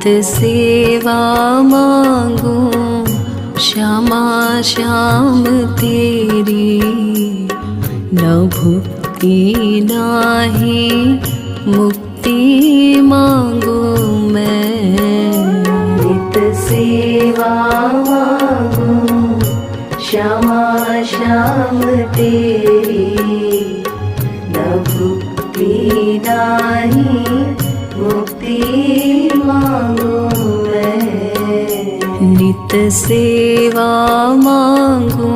सेवा मांगू श्यामा श्याम तेरी, न भुक्ति नाही मुक्ति मांगू मैं। नित सेवा मांगू श्यामा श्याम तेरी, न भुक्ति नाही मुक्ति मांगू मैं। नित सेवा मांगू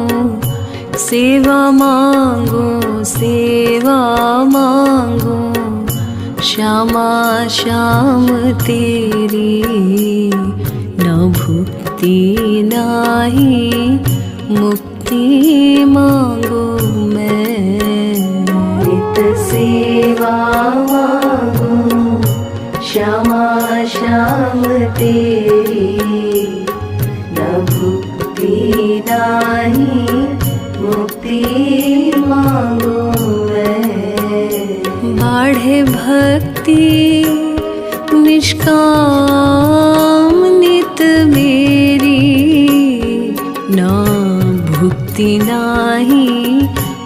सेवा मांगू सेवा मांगू श्यामा श्याम तेरी, न भुक्ति नाही मुक्ति मांगू मैं। नित सेवा मांगू श्यामा श्याम तेरी, न भुक्ति नाही मुक्ति मांगू मैं। बाढ़े भक्ति निष्काम नित मेरी, न भुक्ति नाही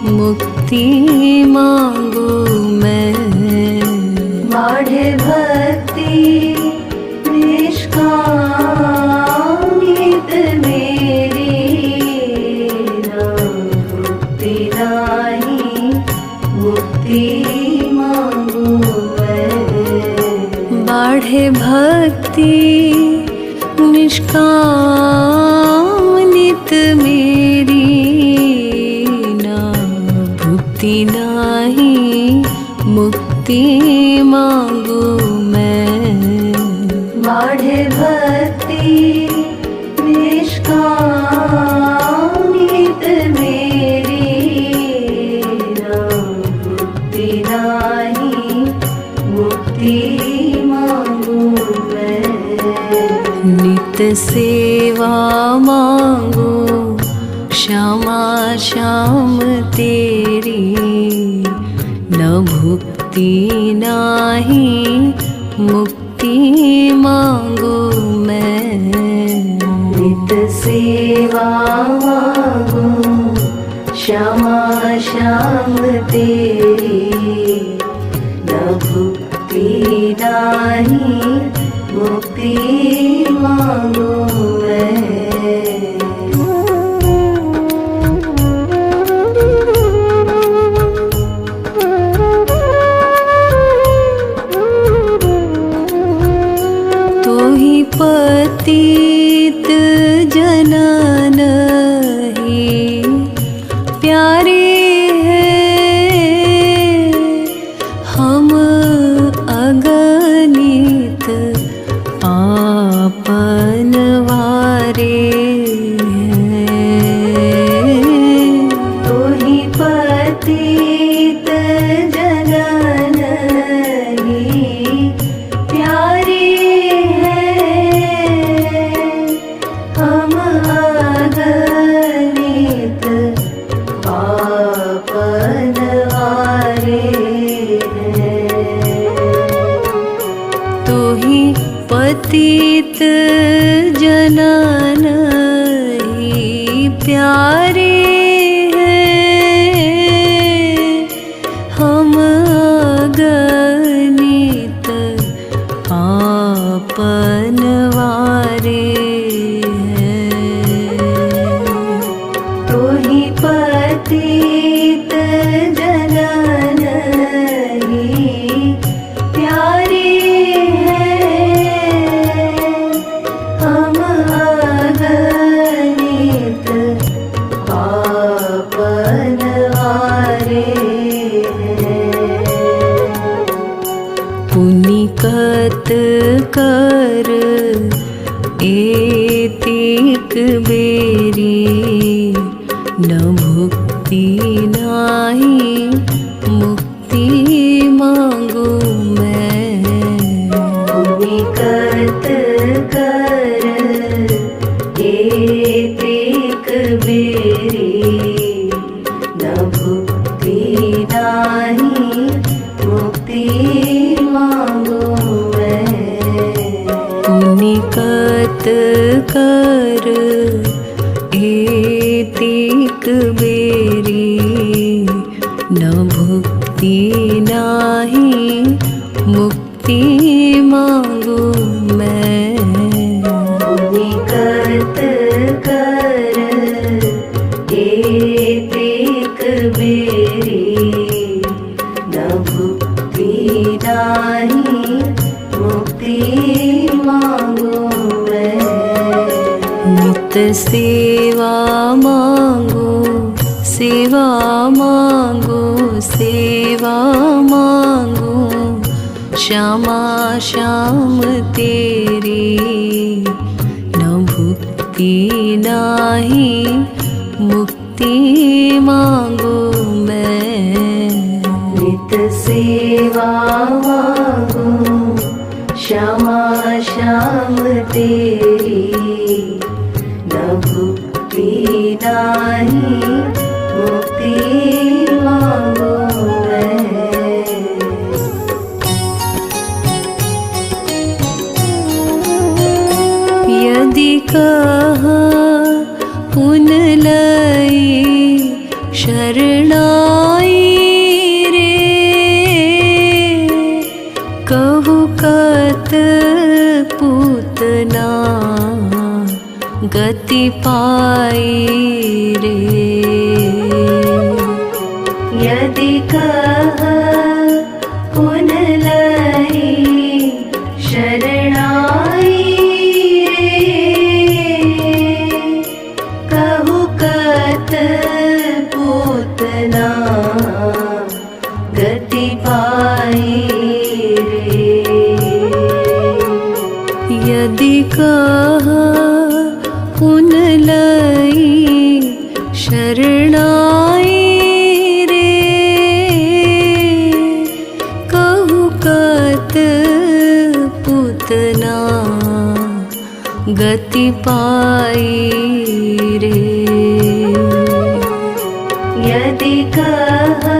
मुक्ति मांगू मैं। बाढ़े भक्ति निष्काम नित मेरी, न भुक्ति नाही मुक्ति मांगू मैं। बाढ़े भक्ति निष्काम नित मेरी, न भुक्ति नाही मुक्ति मांगू मैं। बाढ़े भक्ति निष्काम नित मेरी, न भुक्ति नाही मुक्ति मांगू मैं। नित सेवा मांगू श्यामा श्याम तेरी, न भुक्ति नाही मुक्ति मांगू मैं। नित सेवा मांगू श्यामा श्याम तेरी, न भुक्ति नाही मुक्ति मांगू मैं। पतित जनन ही प्यारे हैं, हम अगणित पापन वारे हैं। तो ही पतित जनन ही प्यारे पतित जनन ही प्यारे हैं, हम अगणित पापन वारे हैं। तो ही पतित जनन ही प्यारे पुनिकत कर एतिक बेरी, न भुक्ति नाही मुक्ति मांगू मैं। पुनिकत कर एतिक बेरी, न भुक्ति नाही मुक्ति मांगू मैं। मुक्ति मांगू मैं। निकट कर एक बेरी न भुक्ति नाही मुक्ति मांगू मैं। नित सेवा मांगू सेवा मांगू सेवा मांगू श्यामा श्याम तेरी न भुक्ति नाही मुक्ति मांगू मैं। नित सेवा मांगू श्यामा श्याम तेरी न भुक्ति नाही मुक्ति मांगू मैं। यदि कहा पुन लई शरणाई रे कहु कत पूतना गति पाई रे। यदि कहा पुन लई शरणाई कहु कत पूतना गति पाई रे। यदि कहा पुन लई शरणाई रे कहु कत पूतना गति पाई रे। यदि कहा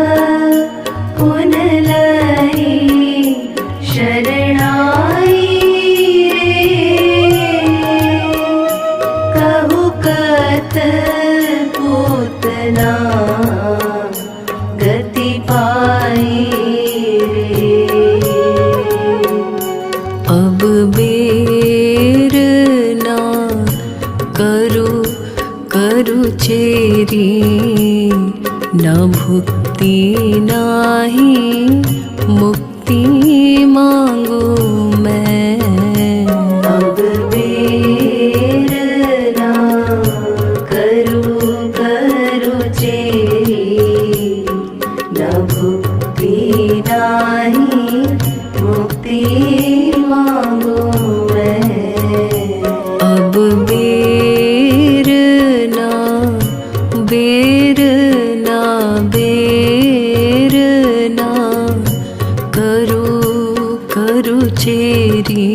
पुन लई शरणाई पूतना गति पाई रे। अब बेर ना करू चेरी न भुक्ति नाही मुक्ति मांगू मैं। अब बेर ना करू चेरी न भुक्ति नाही मुक्ति मांगू मैं। अब बेर ना करू चेरी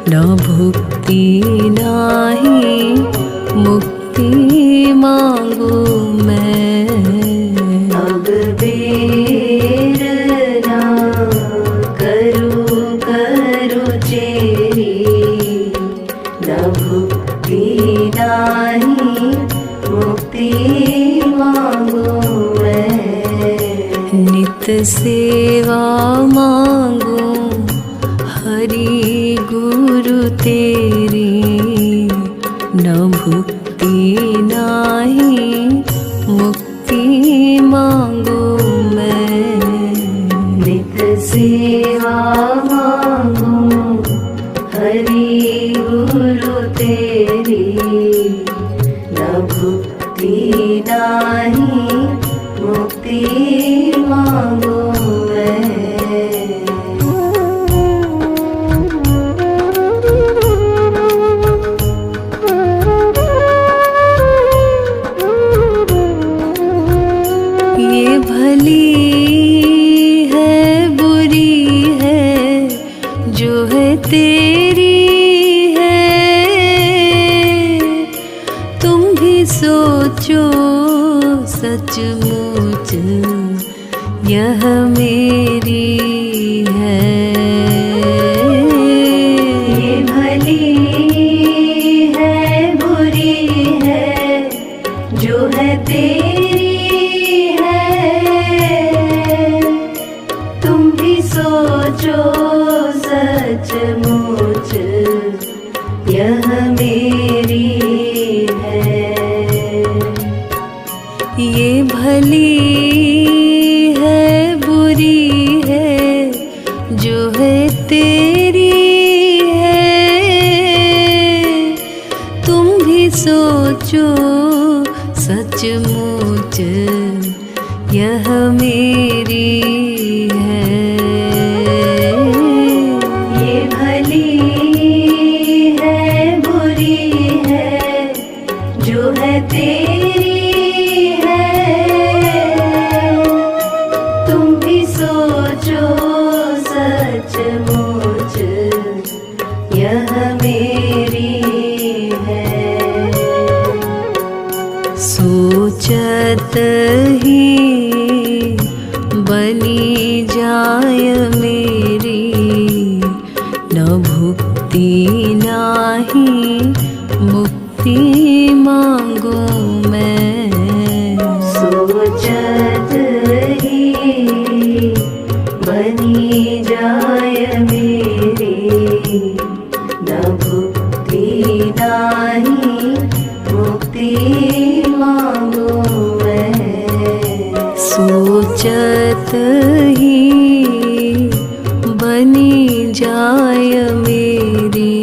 न भुक्ति नाही मुक्ति मांगू मैं। अब बेर ना करू चेरी न भुक्ति नाही मुक्ति मांगू मैं। नित सेवा मांगू हरि गुरु तेरी न भुक्ति नाही मुक्ति मांगू मैं। नित सेवा मांगू हरि गुरु तेरी न भुक्ति नाही मुक्ति मांगू मैं। ये भली है बुरी है जो है तेरी है, तुम भी सोचो सचमुच यह मेरी है। ये भली है बुरी है जो है तेरी है, तुम भी सोचो है तेरी है। तुम भी सोचो सचमुच यह मेरी है। ये भली है बुरी है जो है तेरी है। तुम भी सोचो सचमुच यह मेरी है। सोचत ही बनी जाय मेरी, न भुक्ति नाही मुक्ति मांगू मैं। सोचत ही बनी जाय मेरी, न भुक्ति नाही मुक्ति मांगू मैं। सोचत ही बनी जाय मेरी,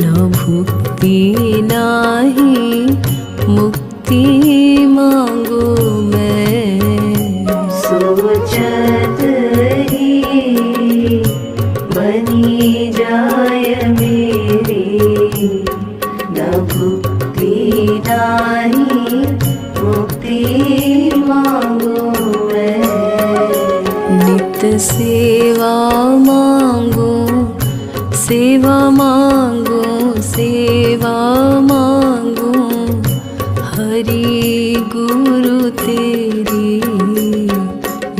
न भुक्ति नाही मुक्ति मांगू मैं। सोचत ही बनी जाय मेरी, न भुक्ति नाही मुक्ति मांगू मैं। नित सेवा मांगू, सेवा मांगू, सेवा मांगू, हरि गुरु तेरी,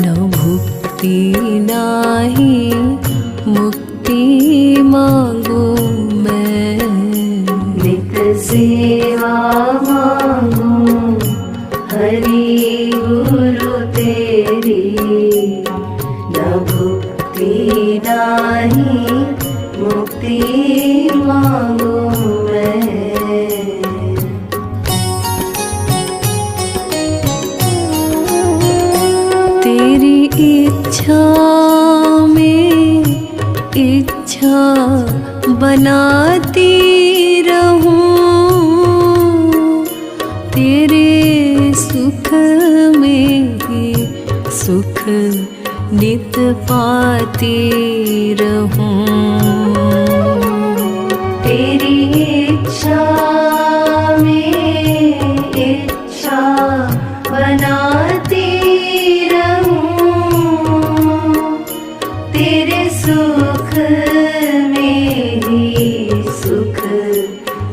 न भुक्ति नाही मुक्ति मांगू मैं। नित सेवा मांगू हरि गुरु तेरी, न भुक्ति नाही मुक्ति मांगू मैं। तेरी इच्छा में इच्छा बनाती रहूं, तेरे सुख में ही सुख नित पाती रहूं। तेरी इच्छा में इच्छा बनाती रहूं, तेरे सुख में ही सुख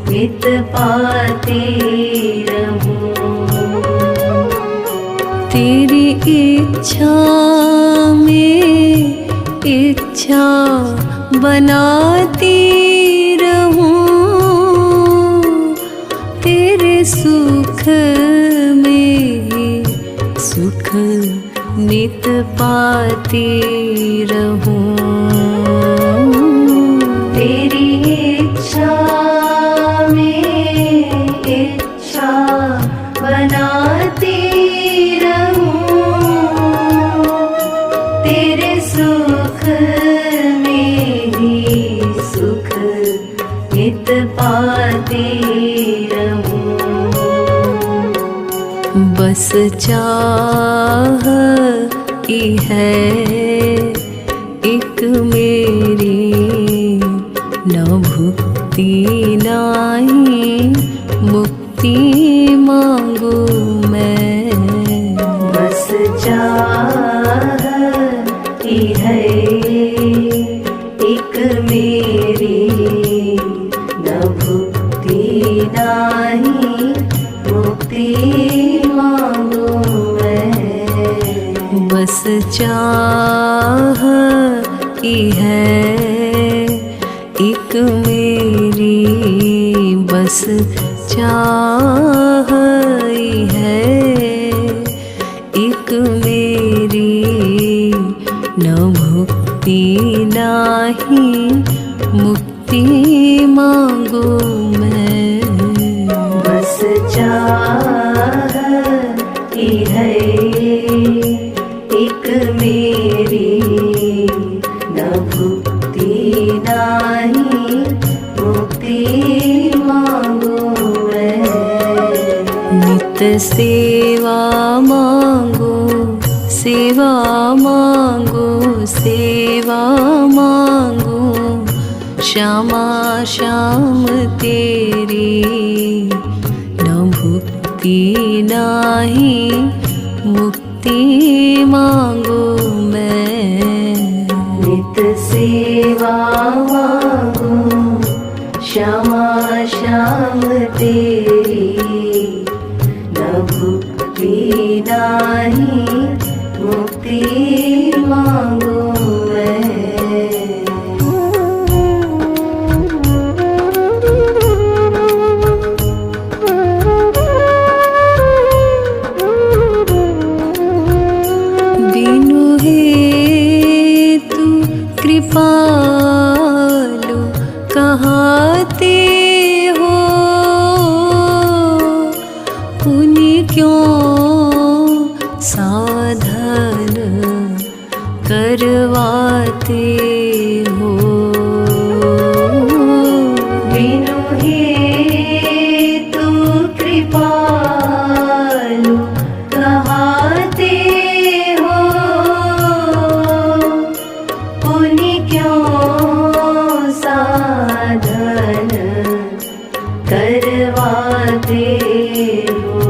नित पाती रहूं। तेरी इच्छा में इच्छा बनाती रहूं, तेरे सुख में सुख नित पाती रहूं। तेरी इच्छा में इच्छा बनाती रहूं, तेरे सुख में ही सुख नित पाती रहूं। बस चाह की है एक मेरी, न भुक्ति नाही मुक्ति मांगू मैं। बस चाह की है एक मेरी, न भुक्ति नाही मुक्ति मांगू मैं। बस चाह की है एक मेरी, बस चाह है एक मेरी, न भुक्ति नाही मुक्ति मांगू मैं। बस चाह की है एक मेरी, न भुक्ति नाही मुक्ति मांगू मैं। नित सेवा मांगो सेवा मांगो सेवा मांगो श्यामा श्याम तेरी न भुक्ति नाही मुक्ति मांगो मैं। नित सेवा मांगो श्यामा श्याम तेरी न भुक्ति नाही मुक्ति मांगो मैं। बिनु हेतु कृपालु कहाते हो पुण्य क्यों साधन करवाते हो। बिनु हेतु कृपालु कहाते हो पुण्य क्यों साधन करवाते हो।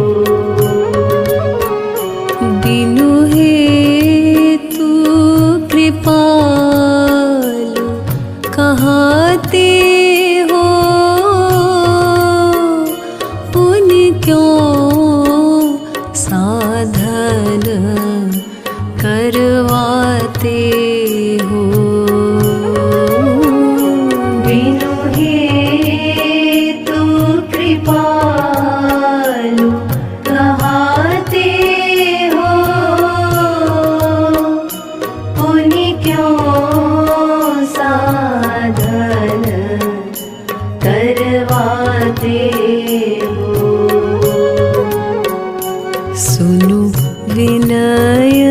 बिनु हेतु कृपालु कहाते हो पुण्य क्यों साधन करवाते हो। बिनु हेतु कृपालु कहाते हो पुण्य क्यों साधन करवाते हो। सुनु विनय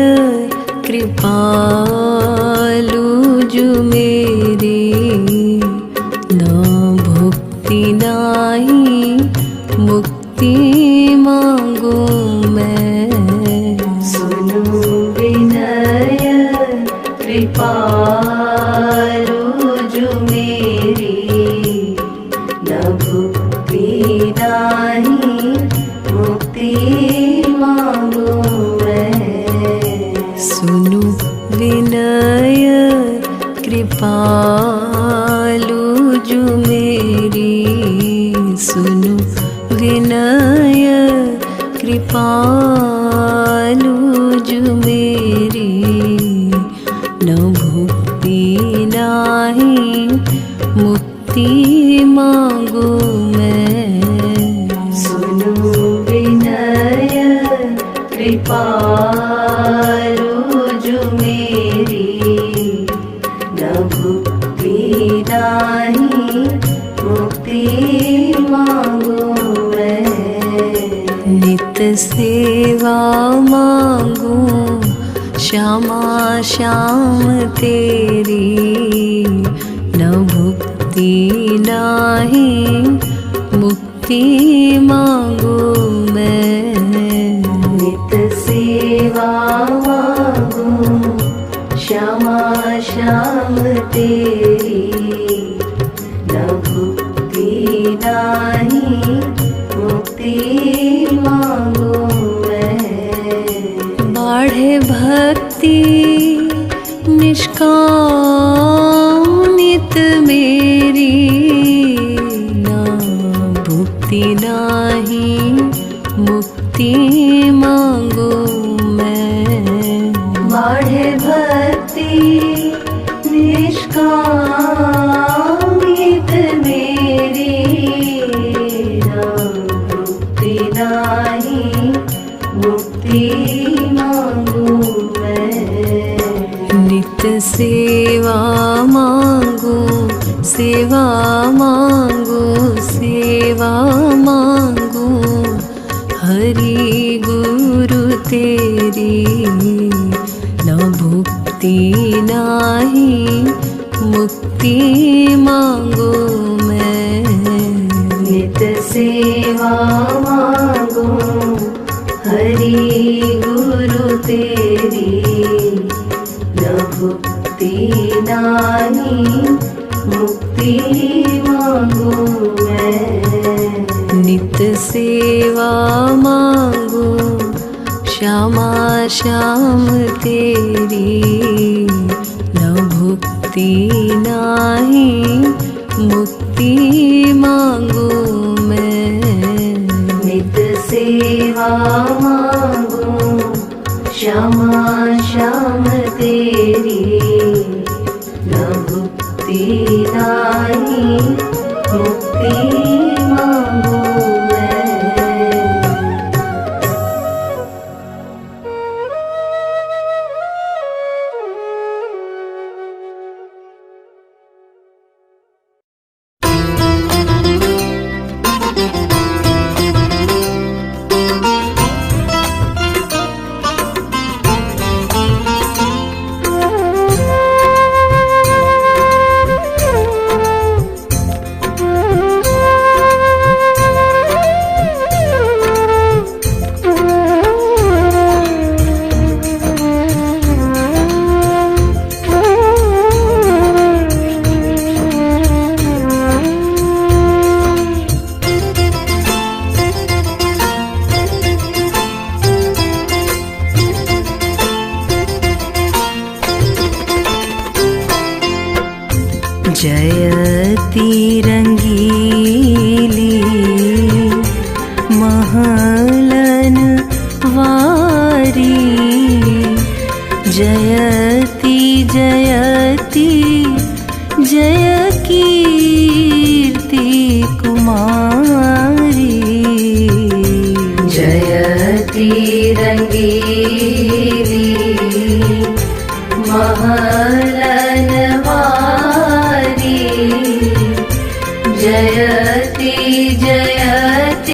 कृपालु जो मेरी न भुक्ति नाही मुक्ति मांगू मैं। सुनु विनय कृपालु जो मेरी न भुक्ति नाही मुक्ति मांगू मैं। सुनु विनय कृपालु जो मेरी सुनु विनय कृपालु जो मेरी न भुक्ति नाही मुक्ति मांगू मैं। सुनु विनय कृपालु जो मेरी न भुक्ति नाही मुक्ति मांगू मैं। नित सेवा मांगू श्यामा श्याम तेरी न भुक्ति नाही मुक्ति मांगू मैं। नित सेवा मांगू श्यामा श्याम तेरी न भुक्ति नाही मुक्ति मांगू मैं। बाढ़े भक्ति निष्काम नित मेरी न भुक्ति नाही मुक्ति मांगू मैं। बाढ़े भक्ति निष्काम नित मेरी न भुक्ति नाही मुक्ति मांगू मैं। नित सेवा मांगू सेवा मांगू सेवा मांगू हरि गुरु तेरी न भुक्ति नाही मुक्ति मांगू मैं। नित सेवा मांगू हरि गुरु तेरी, न भुक्ति नाही मुक्ति मांगू मैं। नित सेवा मांगू श्यामा श्याम तेरी, न भुक्ति नाही मुक्ति मांगू मैं। नित सेवा मांगू श्यामा श्याम तेरी, न भुक्ति नाही मुक्ति मांगू मैं। जयति रंगीली महलन वारी, जयति जयति जय कीर्ति कुमारी। जयति रंगीली महलन